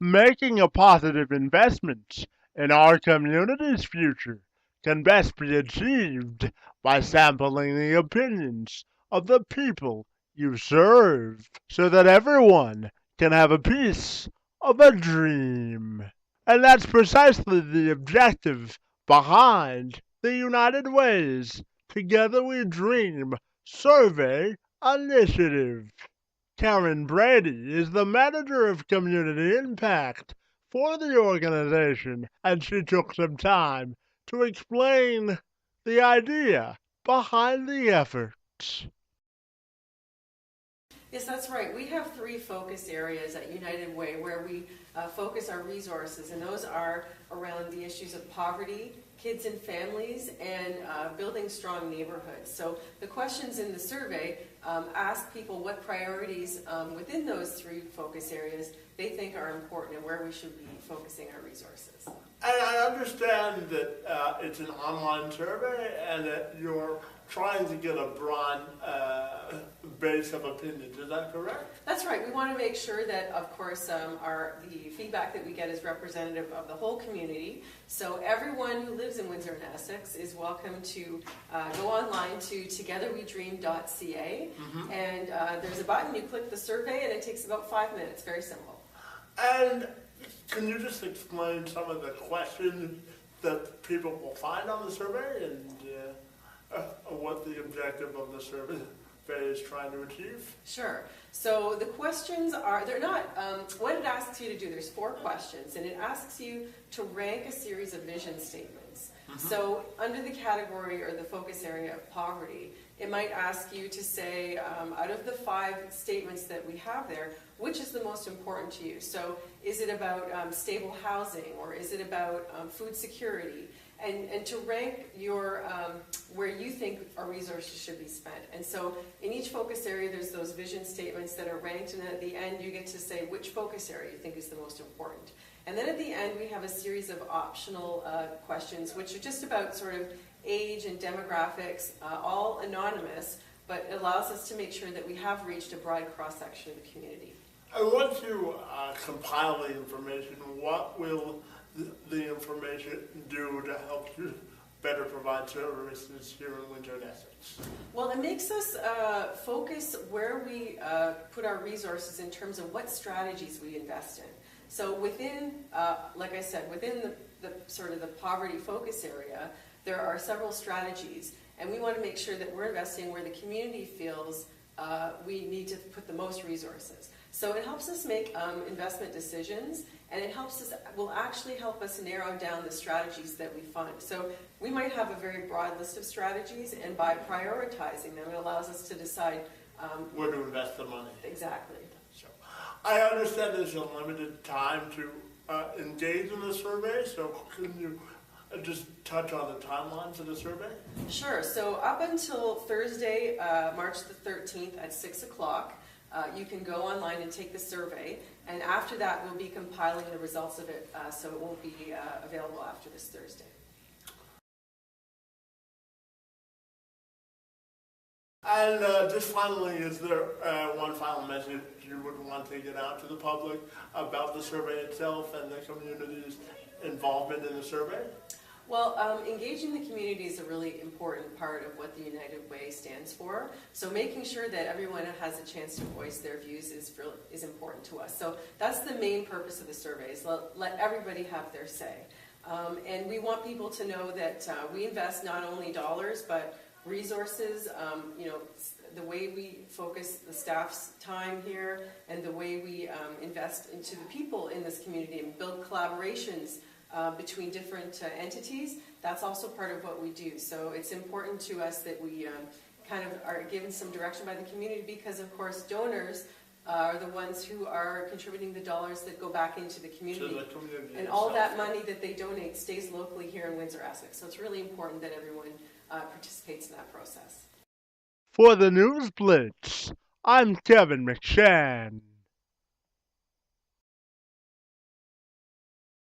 Making a positive investment in our community's future can best be achieved by sampling the opinions of the people you serve so that everyone can have a piece of a dream. And that's precisely the objective behind the United Way's Together We Dream survey initiative. Karen Brady is the manager of community impact for the organization, and she took some time to explain the idea behind the effort. Yes, that's right. We have three focus areas at United Way where we focus our resources, and those are around the issues of poverty, kids and families, and building strong neighborhoods. So the questions in the survey ask people what priorities within those three focus areas they think are important and where we should be focusing our resources. I understand that it's an online survey and that you're trying to get a broad base of opinions. Is that correct? That's right. We want to make sure that, of course, the feedback that we get is representative of the whole community. So everyone who lives in Windsor and Essex is welcome to go online to togetherwedream.ca, and there's a button. You click the survey, and it takes about 5 minutes. Very simple. And can you just explain some of the questions that people will find on the survey and what the objective of the survey is trying to achieve? Sure. So the questions are, they're not, what it asks you to do, there's 4 questions, and it asks you to rank a series of vision statements. So under the category or the focus area of poverty, it might ask you to say, out of the 5 statements that we have there, which is the most important to you? So is it about stable housing, or is it about food security? And to rank your where you think our resources should be spent. And so in each focus area, there's those vision statements that are ranked, and at the end you get to say which focus area you think is the most important. And then at the end we have a series of optional questions, which are just about sort of age and demographics, all anonymous, but it allows us to make sure that we have reached a broad cross-section of the community. And once you compile the information, what will the information do to help you better provide services here in Windsor and Essex? Well, it makes us focus where we put our resources in terms of what strategies we invest in. So within, like I said, within the sort of the poverty focus area, there are several strategies, and we want to make sure that we're investing where the community feels we need to put the most resources. So it helps us make investment decisions, and it will actually help us narrow down the strategies that we fund. So we might have a very broad list of strategies, and by prioritizing them, it allows us to decide where to invest the money. Exactly. So I understand there's a limited time to engage in the survey, so can you just touch on the timelines of the survey? Sure. So up until Thursday, March the 13th at 6 o'clock, you can go online and take the survey, and after that we'll be compiling the results of it, so it won't be available after this Thursday. And just finally, is there one final message you would want to get out to the public about the survey itself and the community's involvement in the survey? Well, engaging the community is a really important part of what the United Way stands for. So making sure that everyone has a chance to voice their views is important to us. So that's the main purpose of the survey, is let everybody have their say. And we want people to know that we invest not only dollars, but resources, the way we focus the staff's time here, and the way we invest into the people in this community and build collaborations between different entities. That's also part of what we do. So it's important to us that we kind of are given some direction by the community, because of course donors are the ones who are contributing the dollars that go back into the community. And all that money that they donate stays locally here in Windsor-Essex. So it's really important that everyone participates in that process. For the News Blitz, I'm Kevin McShan.